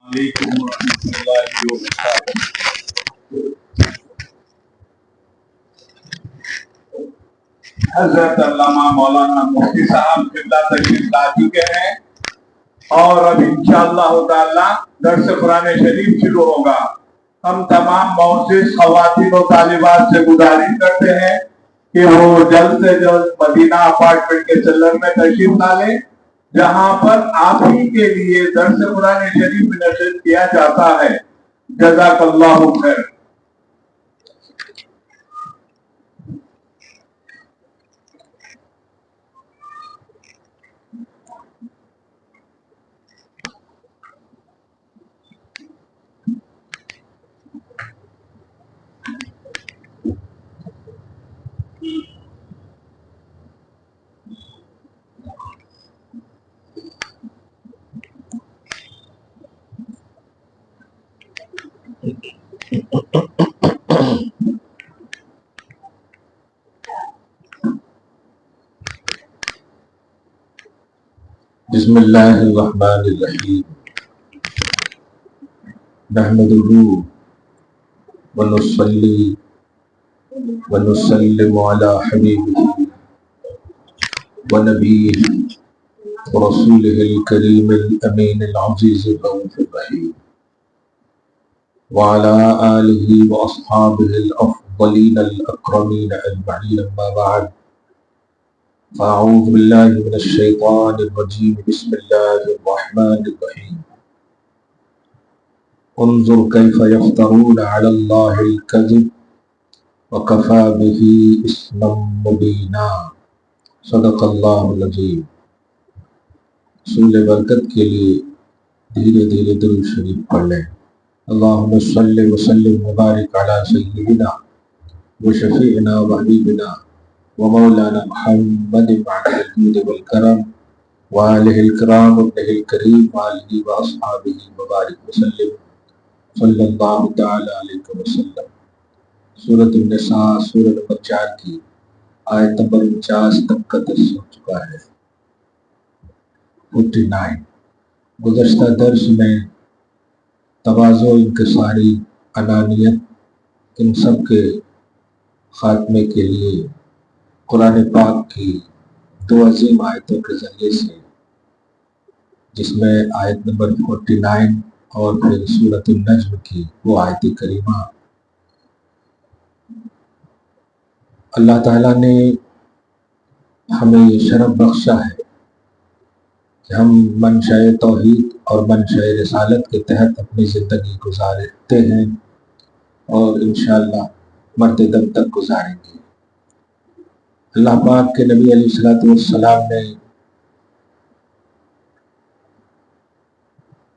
علیکم ورحمۃ اللہ وبرکاتہ۔ حضرت علامہ مولانا مفتی صاحب قبلہ تشریف لا چکے ہیں اور اب انشاءاللہ تعالی درس قرآن شریف شروع ہوگا۔ ہم تمام معزز خواتین و طالبات سے گزارش کرتے ہیں کہ وہ جلد سے جلد مدینہ اپارٹمنٹ کے چلر میں تشریف لا لیں، جہاں پر آپ ہی کے لیے درس قرآن شریف نشر کیا جاتا ہے۔ جزاک اللہ خیر۔ بسم اللہ الرحمن الرحیم نحمدہ ونصلی ونسلم علی حبیبہ ونبیہ ورسولہ الکریم الامین العزیز الرؤوف الرحیم وعلی آلہ واصحابہ الافضلین الاکرمین اجمعین، اما بعد فاعوذ باللہ من الشیطان الرجیم، بسم اللہ الرحمن الرحیم۔ انظر کیف یفترون علی اللہ الکذب وکفی بہ اثما مبینا۔ صدق اللہ العظیم۔ سورہ برکت کے لیے دھیرے دھیرے درود شریف پڑھ لیں۔ اللہم صلی وسلم وبارک علی سیدنا وشفیعنا وحبیبنا ومولانا محمد وعلى الجود والکرم وآلہ الکرام وابنہ الکریم وآلہ واصحابہ وبارک وسلم صلی اللہ تعالی علیہ وسلم۔ سورۃ النساء سورہ نمبر 4 کی آیت نمبر 49 تک کا درس ہو چکا ہے۔ 49۔ گزشتہ درس میں تواضع، انکساری، انانیت، ان سب کے خاتمے کے لیے قرآن پاک کی 2 عظیم آیتوں کے ذریعے سے، جس میں آیت نمبر 49 اور پھر سورۃ النجم کی وہ آیت کریمہ، اللہ تعالیٰ نے ہمیں یہ شرف بخشا ہے کہ ہم منشأ توحید اور منشأ رسالت کے تحت اپنی زندگی گزارتے ہیں اور انشاءاللہ مرتے دم تک گزاریں گے۔ اللہ پاک کے نبی علیہ السلام نے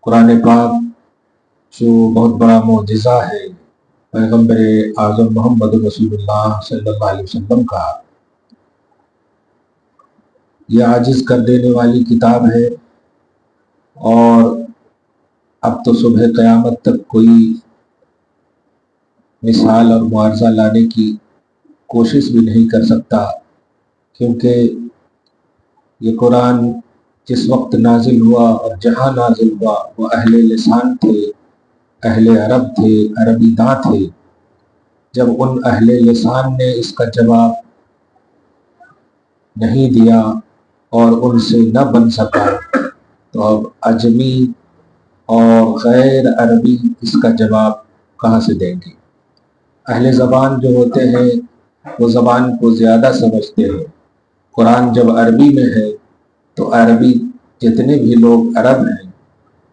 قرآن پاک جو بہت بڑا معجزہ ہے پیغمبر اعظم محمد رسول اللہ صلی اللہ علیہ وسلم کا، یہ عاجز کر دینے والی کتاب ہے، اور اب تو صبح قیامت تک کوئی مثال اور معارضہ لانے کی کوشش بھی نہیں کر سکتا، کیونکہ یہ قرآن جس وقت نازل ہوا اور جہاں نازل ہوا وہ اہل لسان تھے، اہل عرب تھے، عربی داں تھے۔ جب ان اہل لسان نے اس کا جواب نہیں دیا اور ان سے نہ بن سکا، تو اب عجمی اور غیر عربی اس کا جواب کہاں سے دیں گے؟ اہل زبان جو ہوتے ہیں وہ زبان کو زیادہ سمجھتے ہیں۔ قرآن جب عربی میں ہے تو عربی جتنے بھی لوگ عرب ہیں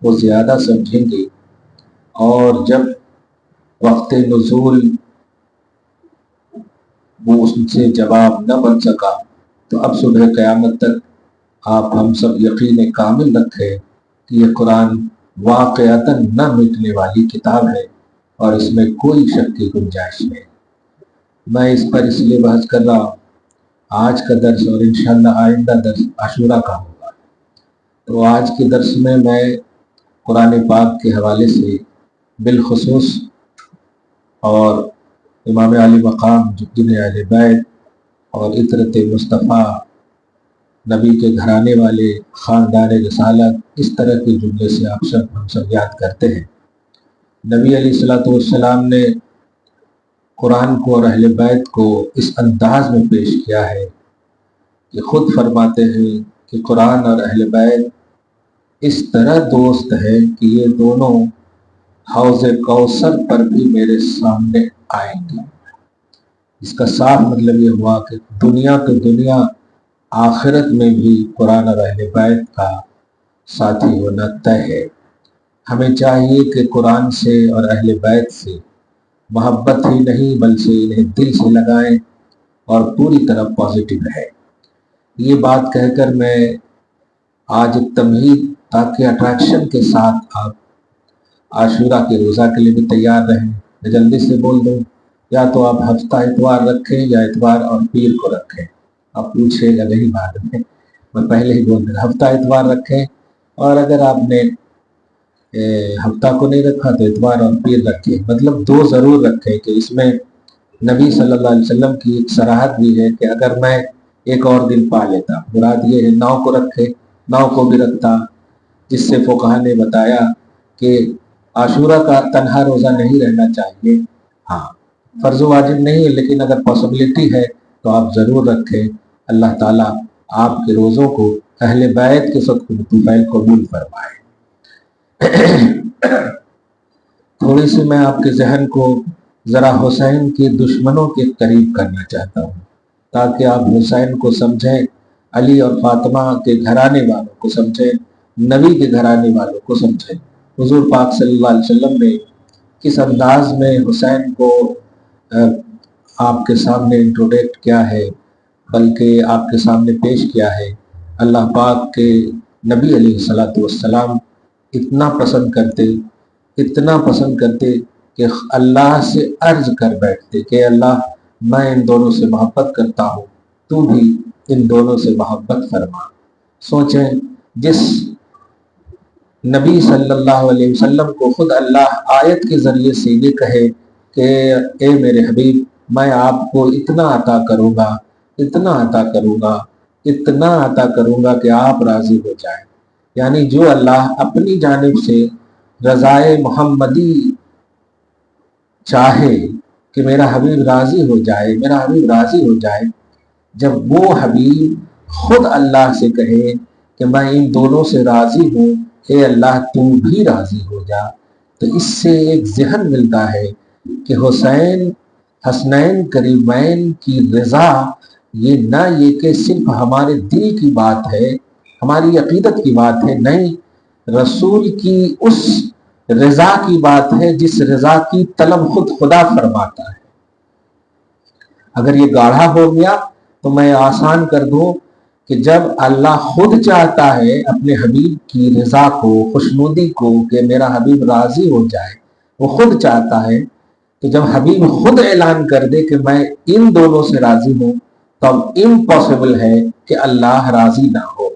وہ زیادہ سمجھیں گے، اور جب وقت نزول وہ اس سے جواب نہ بن سکا، تو اب صبح قیامت تک آپ ہم سب یقین کامل رکھیں کہ یہ قرآن واقعتاً نہ مٹنے والی کتاب ہے اور اس میں کوئی شک کی گنجائش نہیں۔ میں اس پر اس لیے بحث کر رہا ہوں، آج کا درس اور انشاءاللہ آئندہ درس عاشورہ کا ہوگا، تو آج کے درس میں قرآن پاک کے حوالے سے بالخصوص اور امام علی مقام جدین اہل بیت اور عطرت مصطفیٰ نبی کے گھرانے والے، خاندان رسالت، اس طرح کے جملے سے ہم سب یاد کرتے ہیں۔ نبی علیہ السلام نے قرآن کو اور اہل بیت کو اس انداز میں پیش کیا ہے کہ خود فرماتے ہیں کہ قرآن اور اہل بیت اس طرح دوست ہے کہ یہ دونوں حوض کوثر پر بھی میرے سامنے آئیں گے۔ اس کا صاف مطلب یہ ہوا کہ دنیا تو دنیا، آخرت میں بھی قرآن اور اہل بیت کا ساتھی ہونا طے ہے۔ ہمیں چاہیے کہ قرآن سے اور اہل بیت سے محبت ہی نہیں بلکہ انہیں دل سے لگائیں اور پوری طرح پازیٹیو رہے۔ یہ بات کہہ کر میں آج ایک تمہید، تاکہ اٹریکشن کے ساتھ آپ عاشورہ کے روزہ کے لیے بھی تیار رہیں، میں جلدی سے بول دوں، یا تو آپ ہفتہ اتوار رکھیں یا اتوار اور پیر کو رکھیں۔ آپ پوچھے گا نہیں بعد میں پہلے ہی بول دوں، ہفتہ اتوار رکھیں، اور اگر آپ نے ہفتہ کو نہیں رکھا تو اتوار اور پیر رکھیں، مطلب 2 ضرور رکھیں کہ اس میں نبی صلی اللہ علیہ وسلم کی ایک صراحت بھی ہے کہ اگر میں ایک اور دن پا لیتا، مراد یہ ہے 9 کو رکھے، 9 کو بھی رکھتا، جس سے فقہا نے بتایا کہ عاشورہ کا تنہا روزہ نہیں رہنا چاہیے۔ ہاں، فرض و واجب نہیں ہے، لیکن اگر پاسبلٹی ہے تو آپ ضرور رکھیں۔ اللہ تعالیٰ آپ کے روزوں کو اہل بیت کے صدقے میں قبول فرمائے۔ تھوڑی سی میں آپ کے ذہن کو ذرا حسین کے دشمنوں کے قریب کرنا چاہتا ہوں، تاکہ آپ حسین کو سمجھیں، علی اور فاطمہ کے گھرانے والوں کو سمجھیں، نبی کے گھرانے والوں کو سمجھیں۔ حضور پاک صلی اللہ علیہ وسلم نے کس انداز میں حسین کو آپ کے سامنے انٹروڈکٹ کیا ہے، بلکہ آپ کے سامنے پیش کیا ہے۔ اللہ پاک کے نبی علیہ السلام اتنا پسند کرتے کہ اللہ سے عرض کر بیٹھتے کہ اللہ، میں ان دونوں سے محبت کرتا ہوں، تو بھی ان دونوں سے محبت فرما۔ سوچیں، جس نبی صلی اللہ علیہ وسلم کو خود اللہ آیت کے ذریعے سے یہ کہے کہ اے میرے حبیب، میں آپ کو اتنا عطا کروں گا، اتنا عطا کروں گا، اتنا عطا کروں گا کہ آپ راضی ہو جائیں، یعنی جو اللہ اپنی جانب سے رضائے محمدی چاہے کہ میرا حبیب راضی ہو جائے، میرا حبیب راضی ہو جائے، جب وہ حبیب خود اللہ سے کہے کہ میں ان دونوں سے راضی ہوں، اے اللہ تو بھی راضی ہو جا، تو اس سے ایک ذہن ملتا ہے کہ حسنین کریمین کی رضا یہ نہ یہ کہ صرف ہمارے دل کی بات ہے، ہماری عقیدت کی بات ہے، نہیں، رسول کی اس رضا کی بات ہے جس رضا کی طلب خود خدا فرماتا ہے۔ اگر یہ گاڑھا ہو گیا تو میں آسان کر دوں کہ جب اللہ خود چاہتا ہے اپنے حبیب کی رضا کو، خوشنودی کو، کہ میرا حبیب راضی ہو جائے، وہ خود چاہتا ہے، تو جب حبیب خود اعلان کر دے کہ میں ان دونوں سے راضی ہوں، تو اب امپاسبل ہے کہ اللہ راضی نہ ہو۔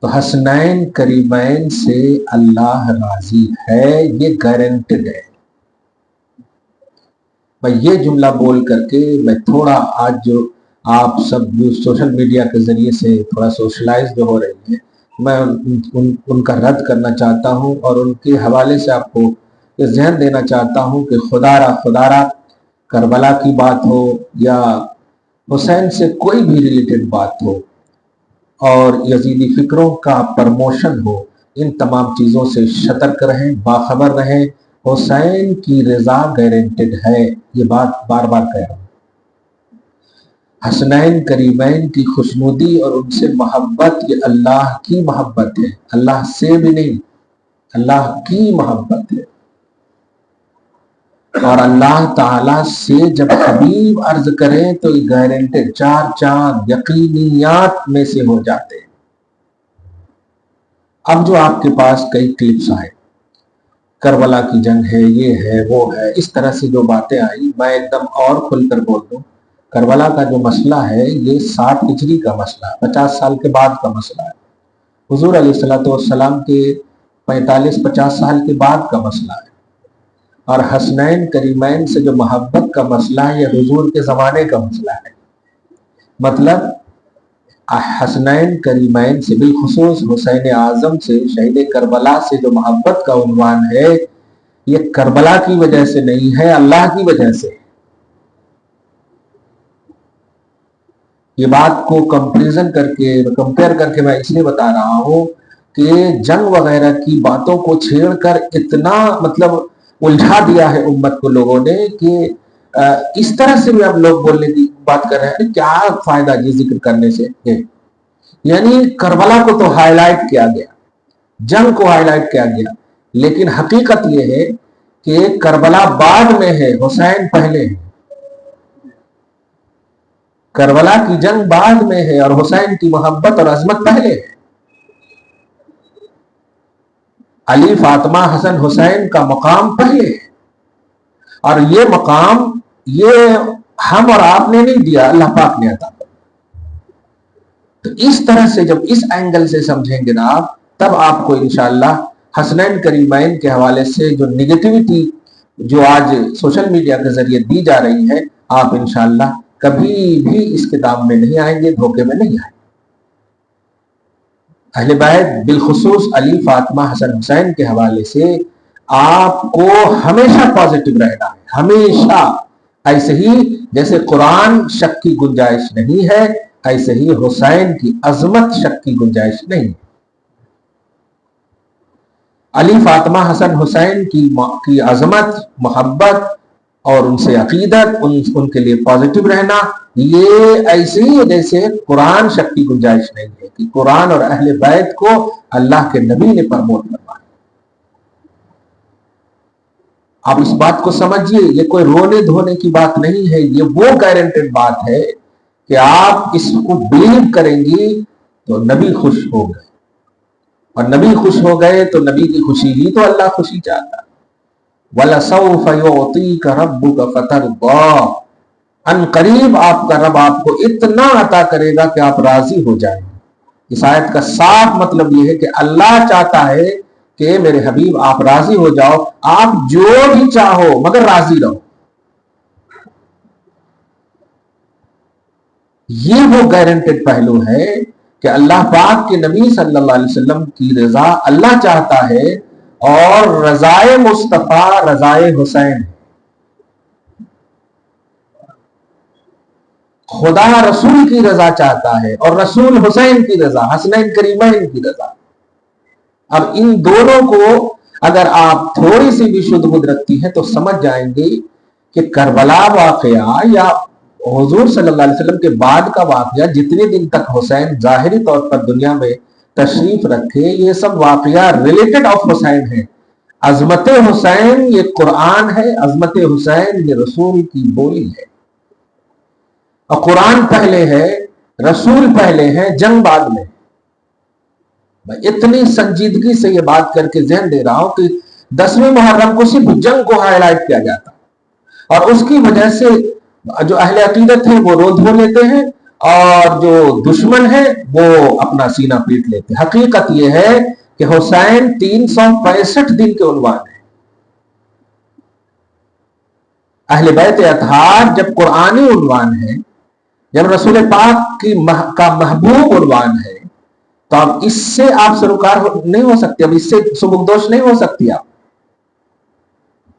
تو حسنین کریمین سے اللہ راضی ہے، یہ گارنٹڈ ہے۔ میں یہ جملہ بول کر کے میں تھوڑا آج جو آپ سب جو سوشل میڈیا کے ذریعے سے تھوڑا سوشلائز جو ہو رہی ہے، میں ان کا رد کرنا چاہتا ہوں، اور ان کے حوالے سے آپ کو یہ ذہن دینا چاہتا ہوں کہ خدا را کربلا کی بات ہو یا حسین سے کوئی بھی ریلیٹڈ بات ہو، اور یزیدی فکروں کا پرموشن ہو، ان تمام چیزوں سے سترک رہیں، باخبر رہیں۔ حسین کی رضا گارنٹڈ ہے، یہ بات بار بار کہہ رہا ہوں۔ حسنین کریمین کی خوشنودی اور ان سے محبت یہ اللہ کی محبت ہے، اللہ سے بھی نہیں، اللہ کی محبت ہے۔ اور اللہ تعالیٰ سے جب حبیب عرض کریں تو یہ گارنٹڈ 4 چاند یقینیات میں سے ہو جاتے ہیں۔ اب جو آپ کے پاس کئی کلپس آئے، کربلا کی جنگ ہے، یہ ہے، وہ ہے، اس طرح سے جو باتیں آئی، میں ایک دم اور کھل کر بول دوں، کربلا کا جو مسئلہ ہے یہ 60 ہجری کا مسئلہ ہے، 50 سال کے بعد کا مسئلہ ہے، حضور علیہ السلام کے 45-50 سال کے بعد کا مسئلہ ہے۔ اور حسنین کریمین سے جو محبت کا مسئلہ ہے یہ حضور کے زمانے کا مسئلہ ہے۔ مطلب حسنین کریمین سے، بالخصوص حسین اعظم سے، شہید کربلا سے جو محبت کا عنوان ہے، یہ کربلا کی وجہ سے نہیں ہے، اللہ کی وجہ سے۔ یہ بات کو کمپیئر کر کے میں اس لیے بتا رہا ہوں کہ جنگ وغیرہ کی باتوں کو چھیڑ کر اتنا الجھا دیا ہے امت کو لوگوں نے کہ اس طرح سے بھی اب لوگ بولنے کی بات کر رہے ہیں، کیا فائدہ یہ ذکر کرنے سے؟ یعنی کربلا کو تو ہائی لائٹ کیا گیا، جنگ کو ہائی لائٹ کیا گیا، لیکن حقیقت یہ ہے کہ کربلا بعد میں ہے، حسین پہلے ہے۔ کربلا کی جنگ بعد میں ہے اور حسین کی محبت اور عظمت پہلے ہے۔ علی، فاطمہ، حسن، حسین کا مقام پہلے ہے، اور یہ مقام یہ ہم اور آپ نے نہیں دیا، اللہ پاک نے عطا کیا۔ تو اس طرح سے جب اس اینگل سے سمجھیں گے نا آپ، تب آپ کو انشاءاللہ حسنین کریمین کے حوالے سے جو نگیٹیوٹی جو آج سوشل میڈیا کے ذریعے دی جا رہی ہے، آپ انشاءاللہ کبھی بھی اس کتاب میں نہیں آئیں گے، دھوکے میں نہیں آئیں گے۔ اہل بیت بالخصوص علی، فاطمہ، حسن، حسین کے حوالے سے آپ کو ہمیشہ پازیٹو رہنا ہے، ہمیشہ۔ ایسے ہی جیسے قرآن شک کی گنجائش نہیں ہے، ایسے ہی حسین کی عظمت شک کی گنجائش نہیں ہے۔ علی، فاطمہ، حسن، حسین کی عظمت، محبت اور ان سے عقیدت، ان کے لیے پازیٹو رہنا، یہ ایسے ہی جیسے قرآن شک کی گنجائش نہیں ہے کہ قرآن اور اہل بیت کو اللہ کے نبی نے پرموٹ کروایا۔ آپ اس بات کو سمجھیے، یہ کوئی رونے دھونے کی بات نہیں ہے، یہ وہ گارنٹیڈ بات ہے کہ آپ اس کو بلیو کریں گی تو نبی خوش ہو گئے، اور نبی خوش ہو گئے تو نبی کی خوشی ہی تو اللہ خوشی چاہتا ہے۔ وَلَسَوْفَ يُعْطِيكَ رَبُّكَ فَتَرْضَىٰ، ان قریب آپ کا رب آپ کو اتنا عطا کرے گا کہ آپ راضی ہو جائیں۔ اس آیت کا صاف مطلب یہ ہے کہ اللہ چاہتا ہے کہ میرے حبیب آپ راضی ہو جاؤ، آپ جو بھی چاہو مگر راضی رہو۔ یہ وہ گارنٹیڈ پہلو ہے کہ اللہ پاک کے نبی صلی اللہ علیہ وسلم کی رضا اللہ چاہتا ہے، اور رضائے مصطفیٰ رضائے حسین، خدا رسول کی رضا چاہتا ہے اور رسول حسین کی رضا، حسنین کریمین کی رضا۔ اب ان دونوں کو اگر آپ تھوڑی سی بھی شدھ بدھ رکھتی ہیں تو سمجھ جائیں گے کہ کربلا واقعہ یا حضور صلی اللہ علیہ وسلم کے بعد کا واقعہ، جتنے دن تک حسین ظاہری طور پر دنیا میں تشریف رکھے، یہ سب واقعہ ریلیٹڈ آف حسین ہے۔ عظمت حسین یہ قرآن ہے، عظمت حسین یہ رسول کی بولی ہے، اور قرآن پہلے ہے، رسول پہلے ہے، جنگ بعد میں۔ میں اتنی سنجیدگی سے یہ بات کر کے ذہن دے رہا ہوں کہ 10ویں محرم کو صرف جنگ کو ہائی لائٹ کیا جاتا، اور اس کی وجہ سے جو اہل عقیدت ہیں وہ رو دھو لیتے ہیں، اور جو دشمن ہے وہ اپنا سینہ پیٹ لیتے ہیں۔ حقیقت یہ ہے کہ حسین 365 دن کے عنوان ہے۔ اہل بیت اطہار جب قرآنی عنوان ہے، جب رسول پاک کا محبوب عنوان ہے، تو اب اس سے آپ سروکار نہیں ہو سکتے، اب اس سے سبکدوش نہیں ہو سکتی،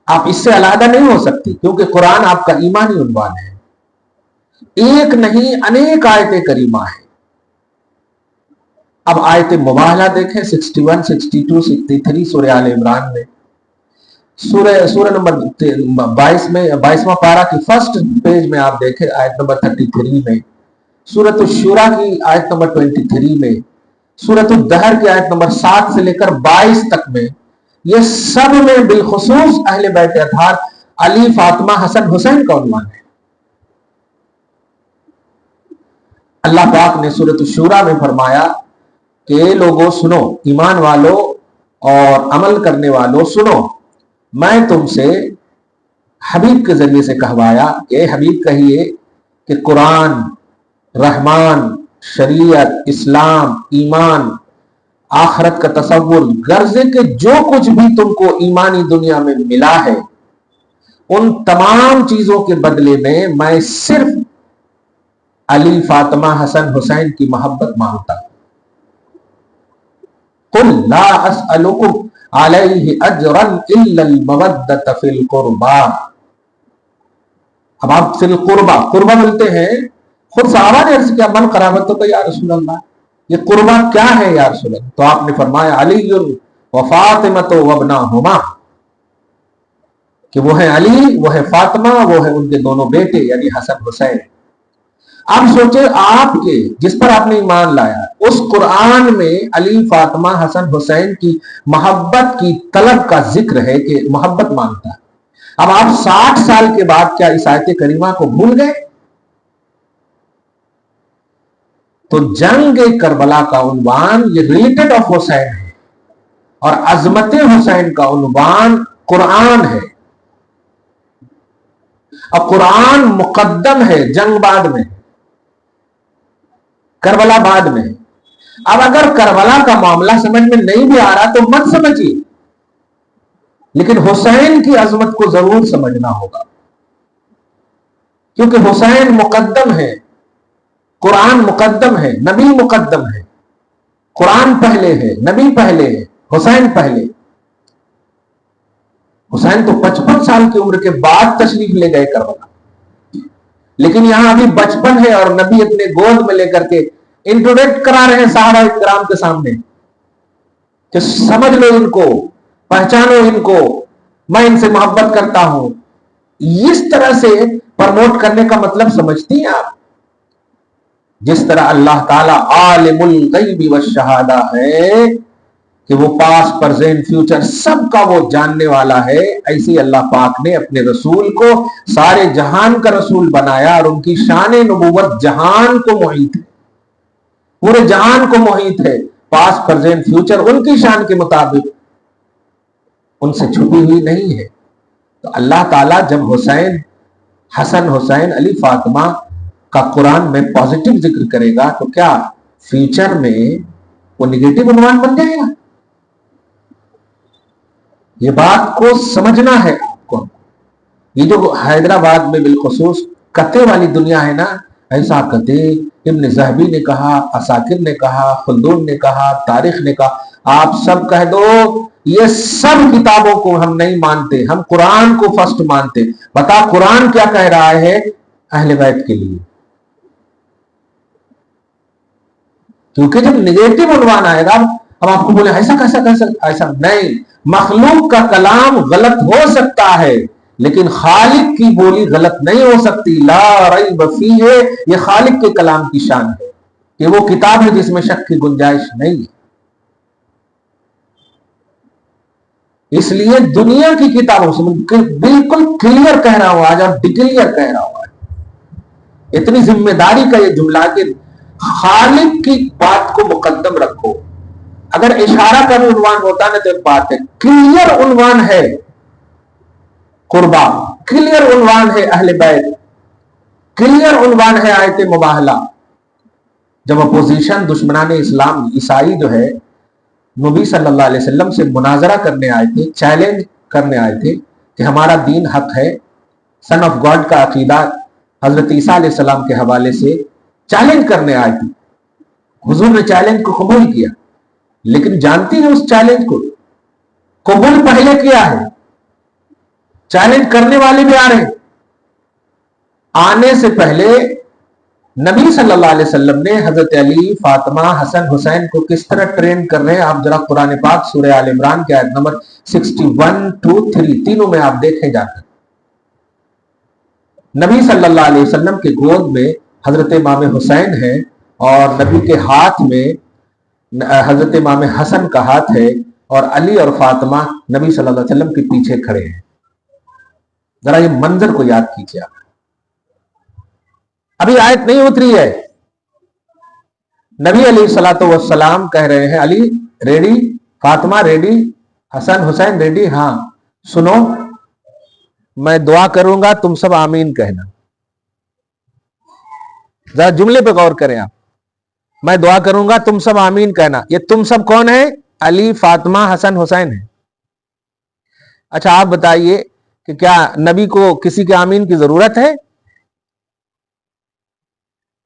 آپ اس سے علیحدہ نہیں ہو سکتی، کیونکہ قرآن آپ کا ایمانی عنوان ہے۔ ایک نہیں انیک آیت کریمہ ہے۔ اب آیت مباہلہ دیکھیں 61، 62، 63 سورہ آل عمران میں، سورہ نمبر 22 میں، 22واں پارہ کی فرسٹ پیج میں آپ دیکھیں آیت نمبر 33 میں، سورۃ الشورى کی آیت نمبر 23 میں، سورۃ الدہر کی آیت نمبر 7 سے لے کر 22 تک میں، یہ سب میں بالخصوص اہل بیت اطہار علی، فاطمہ، حسن، حسین کا عنوان ہے۔ اللہ پاک نے سورۃ الشورى میں فرمایا کہ لوگوں سنو، ایمان والو اور عمل کرنے والو سنو، میں تم سے حبیب کے ذریعے سے کہوایا کہ حبیب کہیے کہ قرآن، رحمان، شریعت، اسلام، ایمان، آخرت کا تصور، غرضے کہ جو کچھ بھی تم کو ایمانی دنیا میں ملا ہے، ان تمام چیزوں کے بدلے میں صرف علی فاطمہ حسن حسین کی محبت مانگتا. قل لا اسألکم علیہ اجرا الا المودۃ فی القربى. اب آپ فی القربہ قربہ ملتے ہیں. خود صحابہ نے عرض کیا من قرابت تو یا رسول اللہ، یہ قربہ کیا ہے یا رسول اللہ؟ تو آپ نے فرمایا علی و فاطمۃ وابناہما، کہ وہ ہے علی، وہ ہے فاطمہ، وہ ہے ان کے دونوں بیٹے یعنی حسن حسین. اب سوچے آپ کے جس پر آپ نے ایمان لایا اس قرآن میں علی فاطمہ حسن حسین کی محبت کی طلب کا ذکر ہے کہ محبت مانگتا ہے. اب آپ 60 سال کے بعد کیا اس آیت کریمہ کو بھول گئے؟ تو جنگ کربلا کا عنوان یہ ریلیٹڈ آف حسین ہے، اور عظمت حسین کا عنوان قرآن ہے. اب قرآن مقدم ہے، جنگ بعد میں، کربلا بعد میں. اب اگر کربلا کا معاملہ سمجھ میں نہیں بھی آ رہا تو مت سمجھیے، لیکن حسین کی عظمت کو ضرور سمجھنا ہوگا، کیونکہ حسین مقدم ہے، قرآن مقدم ہے، نبی مقدم ہے. قرآن پہلے ہے، نبی پہلے ہے، حسین پہلے. حسین تو 55 سال کی عمر کے بعد تشریف لے گئے کربلا، لیکن یہاں ابھی بچپن ہے اور نبی اپنے گود میں لے کر کے انٹروڈکٹ کرا رہے ہیں صحابہ کرام کے سامنے کہ سمجھ لو ان کو، پہچانو ان کو، میں ان سے محبت کرتا ہوں. اس طرح سے پرموٹ کرنے کا مطلب سمجھتی ہیں آپ؟ جس طرح اللہ تعالیٰ عالم الغیب والشہادہ ہے کہ وہ پاس پرزینٹ فیوچر سب کا وہ جاننے والا ہے، ایسی اللہ پاک نے اپنے رسول کو سارے جہان کا رسول بنایا، اور ان کی شان نبوت جہان کو محیط ہے، پورے جہان کو محیط ہے. پاس پرزینٹ فیوچر ان کی شان کے مطابق ان سے چھپی ہوئی نہیں ہے. تو اللہ تعالیٰ جب حسین، حسن حسین، علی فاطمہ کا قرآن میں پازیٹو ذکر کرے گا تو کیا فیوچر میں وہ نگیٹو عنوان بن جائے گا؟ یہ بات کو سمجھنا ہے آپ کو. یہ جو حیدرآباد میں بالخصوص کتے والی دنیا ہے نا، ایسا کتے ابن زہبی نے کہا، عساکر نے کہا، خلدون نے کہا، تاریخ نے کہا. آپ سب کہہ دو یہ سب کتابوں کو ہم نہیں مانتے، ہم قرآن کو فرسٹ مانتے. بتا قرآن کیا کہہ رہا ہے اہل بیت کے لیے؟ کیونکہ جب نگیٹو عنوان آئے گا اب آپ کو بولے ایسا کیسا کیسا، ایسا نہیں. مخلوق کا کلام غلط ہو سکتا ہے لیکن خالق کی بولی غلط نہیں ہو سکتی. لا ریب فیہ، یہ خالق کے کلام کی شان ہے کہ وہ کتاب ہے جس میں شک کی گنجائش نہیں ہے. اس لیے دنیا کی کتابوں سے بالکل کلیئر کہہ رہا ہوں آج، اور ڈکلیئر کہہ رہا ہوں آج. اتنی ذمہ داری کا یہ جملہ کہ خالق کی بات کو مقدم رکھو. اگر اشارہ کا بھی عنوان ہوتا نا تو ایک بات ہے، کلیئر عنوان ہے قربا، کلیئر عنوان ہے اہل بیت، کلیئر عنوان ہے آیت مباہلہ. جب اپوزیشن دشمنان اسلام عیسائی جو ہے نبی صلی اللہ علیہ وسلم سے مناظرہ کرنے آئے تھے، چیلنج کرنے آئے تھے کہ ہمارا دین حق ہے، سن آف گاڈ کا عقیدہ حضرت عیسیٰ علیہ السلام کے حوالے سے چیلنج کرنے آئے تھے. حضور نے چیلنج کو قبول کیا، لیکن جانتی ہیں اس چیلنج کو قبول پہلے کیا ہے؟ چیلنج کرنے والے بھی آ رہے ہیں. آنے سے پہلے نبی صلی اللہ علیہ وسلم نے حضرت علی، فاطمہ، حسن، حسین کو کس طرح ٹرین کر رہے ہیں آپ ذرا قرآن پاک سورہ آل عمران کے آیت نمبر 61 to 3 تینوں میں آپ دیکھیں جا کر. نبی صلی اللہ علیہ وسلم کے گود میں حضرت امام حسین ہے اور نبی کے ہاتھ میں حضرت امام حسن کا ہاتھ ہے، اور علی اور فاطمہ نبی صلی اللہ علیہ وسلم کے پیچھے کھڑے ہیں. ذرا یہ منظر کو یاد کیجیے. ابھی آیت نہیں اتری ہے، نبی علیہ الصلوۃ والسلام کہہ رہے ہیں علی ریڈی، فاطمہ ریڈی، حسن حسین ریڈی. ہاں سنو، میں دعا کروں گا تم سب آمین کہنا. ذرا جملے پہ غور کریں آپ. میں دعا کروں گا تم سب آمین کہنا. یہ تم سب کون ہے؟ علی، فاطمہ، حسن، حسین ہے. اچھا آپ بتائیے کہ کیا نبی کو کسی کے آمین کی ضرورت ہے؟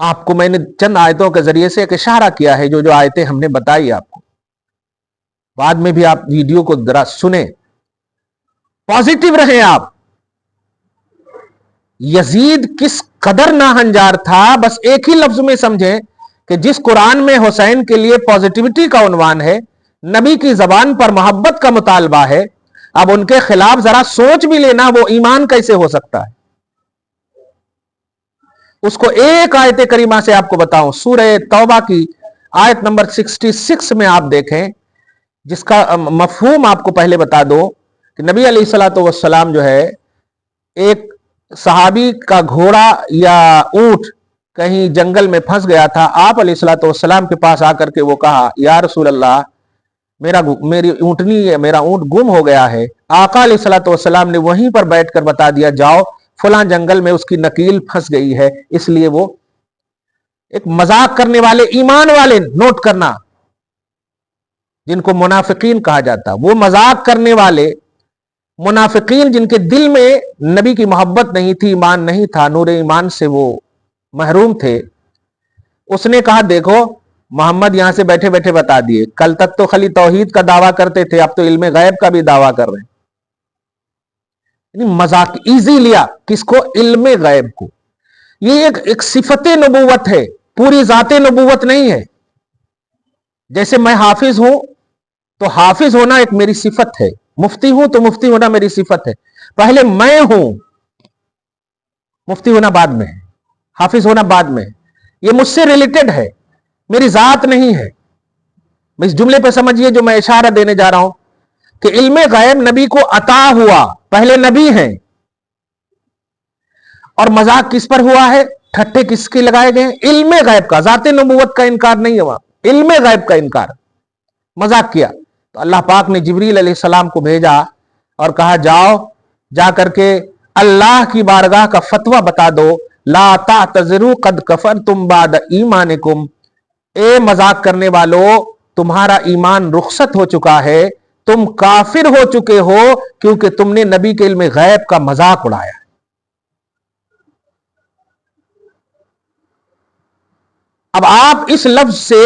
آپ کو میں نے چند آیتوں کے ذریعے سے ایک اشارہ کیا ہے، جو آیتیں ہم نے بتائی آپ کو، بعد میں بھی آپ ویڈیو کو ذرا سنیں، پازیٹیو رہیں آپ۔ یزید کس قدر ناہنجار تھا، بس ایک ہی لفظ میں سمجھیں کہ جس قرآن میں حسین کے لیے پازیٹیوٹی کا عنوان ہے، نبی کی زبان پر محبت کا مطالبہ ہے، اب ان کے خلاف ذرا سوچ بھی لینا وہ ایمان کیسے ہو سکتا ہے۔ اس کو ایک آیت کریمہ سے آپ کو بتاؤں، سورہ توبہ کی آیت نمبر 66 میں آپ دیکھیں، جس کا مفہوم آپ کو پہلے بتا دو کہ نبی علیہ الصلوۃ والسلام جو ہے، ایک صحابی کا گھوڑا یا اونٹ کہیں جنگل میں پھنس گیا تھا، آپ علیہ الصلوۃ والسلام کے پاس آ کر کے وہ کہا، یا رسول اللہ، میری اونٹنی میرا اونٹ گم ہو گیا ہے۔ آقا علیہ الصلوۃ والسلام نے وہیں پر بیٹھ کر بتا دیا، جاؤ فلاں جنگل میں اس کی نکیل پھنس گئی ہے۔ اس لیے وہ ایک مذاق کرنے والے، ایمان والے، نوٹ کرنا، جن کو منافقین کہا جاتا، وہ مذاق کرنے والے منافقین جن کے دل میں نبی کی محبت نہیں تھی، ایمان نہیں تھا، نور ایمان سے وہ محروم تھے، اس نے کہا دیکھو محمد یہاں سے بیٹھے بیٹھے بتا دیے، کل تک تو خالی توحید کا دعویٰ کرتے تھے، اب تو علم غیب کا بھی دعویٰ کر رہے ہیں۔ یعنی مذاق ایزی لیا، کس کو؟ علم غیب کو۔ یہ ایک صفت نبوت ہے، پوری ذات نبوت نہیں ہے۔ جیسے میں حافظ ہوں تو حافظ ہونا ایک میری صفت ہے، مفتی ہوں تو مفتی ہونا میری صفت ہے، پہلے میں ہوں، مفتی ہونا بعد میں ہے، حافظ ہونا بعد میں ہے۔ یہ مجھ سے ریلیٹڈ ہے، میری ذات نہیں ہے۔ اس جملے پہ سمجھیے جو میں اشارہ دینے جا رہا ہوں، کہ علم غیب نبی کو عطا ہوا، پہلے نبی ہیں، اور مذاق کس پر ہوا ہے؟ ٹھٹے کس کے لگائے گئے؟ علم غیب کا۔ ذات نبوت کا انکار نہیں ہوا، علم غیب کا انکار، مذاق کیا۔ تو اللہ پاک نے جبریل علیہ السلام کو بھیجا اور کہا جاؤ، جا کر کے اللہ کی بارگاہ کا فتویٰ بتا دو، لا تعتذروا قد کفرتم بعد ایمانکم، اے مذاق کرنے والو، تمہارا ایمان رخصت ہو چکا ہے، تم کافر ہو چکے ہو، کیونکہ تم نے نبی کے علم غیب کا مذاق اڑایا۔ اب آپ اس لفظ سے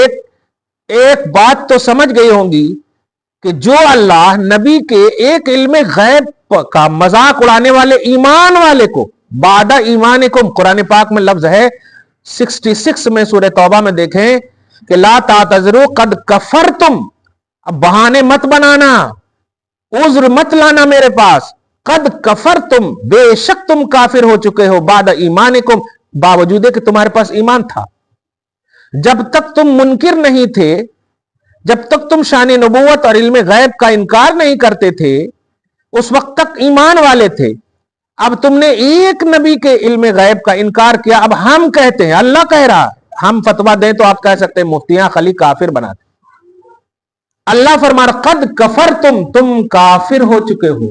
ایک بات تو سمجھ گئی ہوں گی کہ جو اللہ نبی کے ایک علم غیب کا مذاق اڑانے والے ایمان والے کو، بعد ایمانکم، قرآن پاک میں لفظ ہے 66 میں سورہ توبہ میں دیکھیں کہ لا تعتذروا قد کفرتم، اب بہانے مت بنانا، عذر مت لانا میرے پاس، قد کفرتم، بے شک تم کافر ہو چکے ہو، بعد ایمانکم، باوجود ہے کہ تمہارے پاس ایمان تھا۔ جب تک تم منکر نہیں تھے، جب تک تم شان نبوت اور علم غیب کا انکار نہیں کرتے تھے، اس وقت تک ایمان والے تھے۔ اب تم نے ایک نبی کے علم غیب کا انکار کیا، اب ہم کہتے ہیں، اللہ کہہ رہا، ہم فتویٰ دیں تو آپ کہہ سکتے ہیں مفتیاں خالی کافر بناتے، اللہ فرما رہا قد کفرتم، تم کافر ہو چکے ہو۔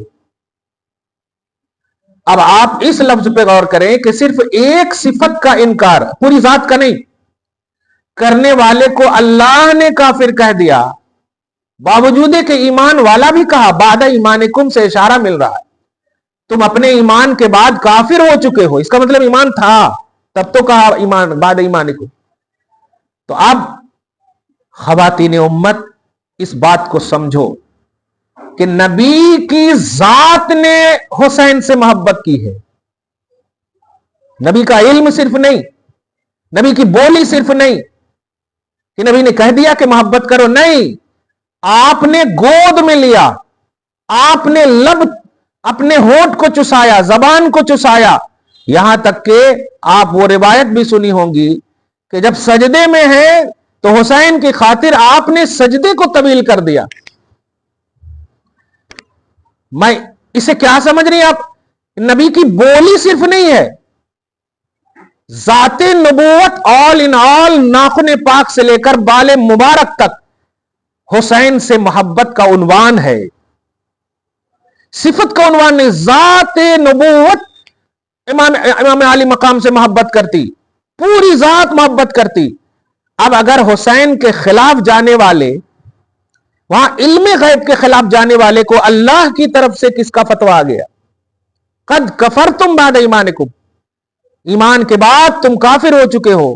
اب آپ اس لفظ پہ غور کریں کہ صرف ایک صفت کا انکار، پوری ذات کا نہیں، کرنے والے کو اللہ نے کافر کہہ دیا، باوجود کہ ایمان والا بھی کہا، بعد ایمانکم سے اشارہ مل رہا ہے تم اپنے ایمان کے بعد کافر ہو چکے ہو، اس کا مطلب ایمان تھا، تب تو کہا ایمان بعد ایمانکم۔ تو اب خواتین امت اس بات کو سمجھو کہ نبی کی ذات نے حسین سے محبت کی ہے، نبی کا علم صرف نہیں، نبی کی بولی صرف نہیں کہ نبی نے کہہ دیا کہ محبت کرو، نہیں، آپ نے گود میں لیا، آپ نے لب اپنے ہونٹ کو چسایا، زبان کو چسایا، یہاں تک کہ آپ وہ روایت بھی سنی ہوں گی کہ جب سجدے میں ہیں تو حسین کی خاطر آپ نے سجدے کو طویل کر دیا۔ میں اسے کیا سمجھ رہی ہیں آپ؟ نبی کی بولی صرف نہیں ہے، ذات نبوت آل ان آل، ناخن پاک سے لے کر بال مبارک تک حسین سے محبت کا عنوان ہے، صفت کا عنوان نہیں۔ ذات نبوت امام علی مقام سے محبت کرتی، پوری ذات محبت کرتی۔ اب اگر حسین کے خلاف جانے والے، وہاں علم غیب کے خلاف جانے والے کو اللہ کی طرف سے کس کا فتویٰ آ گیا؟ قد کفرتم بعد ایمانکم، ایمان کے بعد تم کافر ہو چکے ہو۔